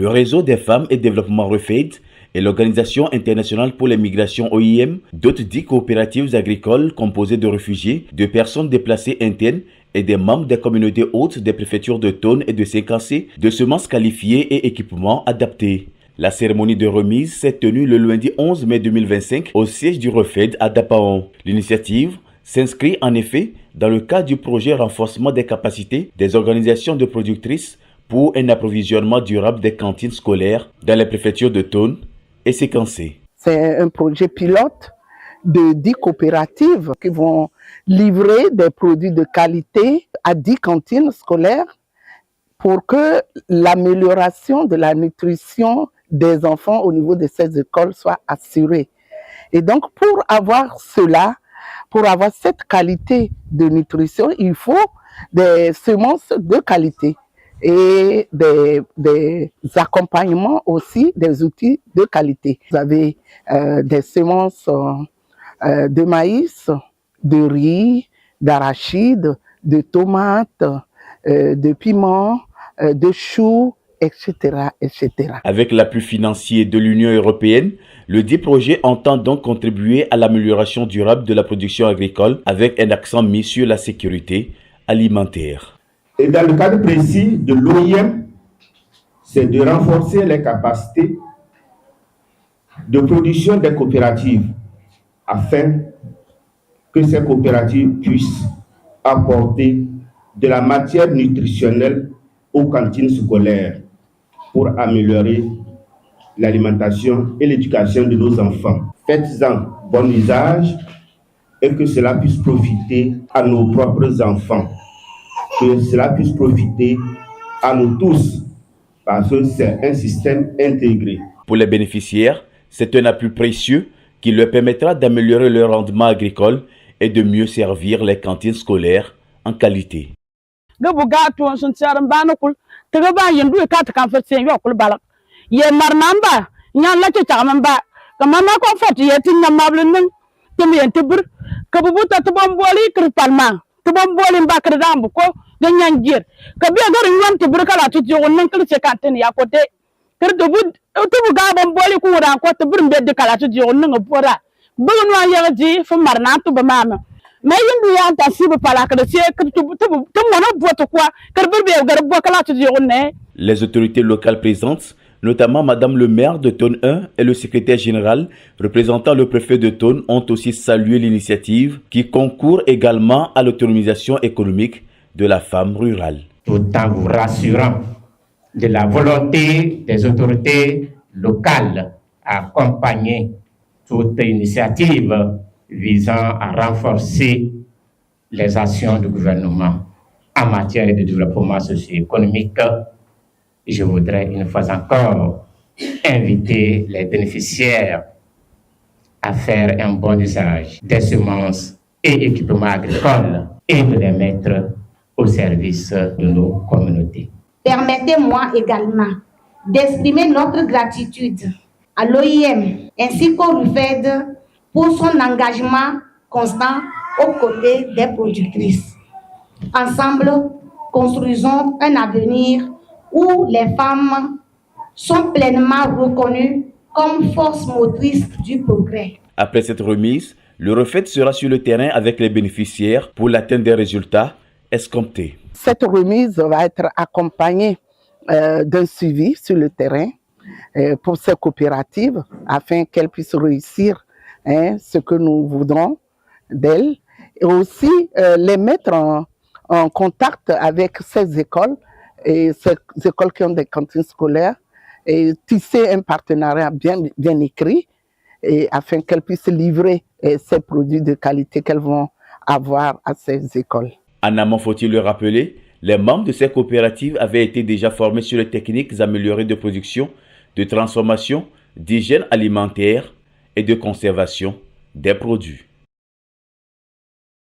Le réseau des femmes et développement REFED et l'Organisation internationale pour les migrations OIM dotent 10 coopératives agricoles composées de réfugiés, de personnes déplacées internes et des membres des communautés hôtes des préfectures de Thone et de Sékassé de semences qualifiées et équipements adaptés. La cérémonie de remise s'est tenue le lundi 11 mai 2025 au siège du REFED à Dapaon. L'initiative s'inscrit en effet dans le cadre du projet renforcement des capacités des organisations de productrices pour un approvisionnement durable des cantines scolaires dans les préfectures de Thone et Sékassé. C'est un projet pilote de 10 coopératives qui vont livrer des produits de qualité à 10 cantines scolaires pour que l'amélioration de la nutrition des enfants au niveau de ces écoles soit assurée. Et donc, pour avoir cela, pour avoir cette qualité de nutrition, il faut des semences de qualité et des accompagnements aussi, des outils de qualité. Vous avez des semences de maïs, de riz, d'arachide, de tomates, de piments, de choux, etc., etc. Avec l'appui financier de l'Union européenne, le dit projet entend donc contribuer à l'amélioration durable de la production agricole avec un accent mis sur la sécurité alimentaire. Et dans le cadre précis de l'OIM, c'est de renforcer les capacités de production des coopératives afin que ces coopératives puissent apporter de la matière nutritionnelle aux cantines scolaires pour améliorer l'alimentation et l'éducation de nos enfants. Faites-en bon usage et que cela puisse profiter à nos propres enfants, que cela puisse profiter à nous tous, parce que c'est un système intégré. Pour les bénéficiaires, c'est un appui précieux qui leur permettra d'améliorer leur rendement agricole et de mieux servir les cantines scolaires en qualité. Les autorités locales présentes, notamment Madame le maire de Thone 1 et le secrétaire général représentant le préfet de Thone, ont aussi salué l'initiative qui concourt également à l'autonomisation économique de la femme rurale. Tout en vous rassurant de la volonté des autorités locales à accompagner toute initiative visant à renforcer les actions du gouvernement en matière de développement socio-économique, je voudrais une fois encore inviter les bénéficiaires à faire un bon usage des semences et équipements agricoles et de les mettre au service de nos communautés. Permettez-moi également d'exprimer notre gratitude à l'OIM ainsi qu'au REFED pour son engagement constant aux côtés des productrices. Ensemble, construisons un avenir où les femmes sont pleinement reconnues comme force motrice du progrès. Après cette remise, le REFED sera sur le terrain avec les bénéficiaires pour l'atteinte des résultats escomptés. Cette remise va être accompagnée d'un suivi sur le terrain pour ces coopératives afin qu'elles puissent réussir ce que nous voudrons d'elles et aussi les mettre en contact avec ces écoles et ces écoles qui ont des cantines scolaires et tisser un partenariat bien écrit et afin qu'elles puissent livrer ces produits de qualité qu'elles vont avoir à ces écoles. En amont, faut-il le rappeler, les membres de ces coopératives avaient été déjà formés sur les techniques améliorées de production, de transformation, d'hygiène alimentaire et de conservation des produits.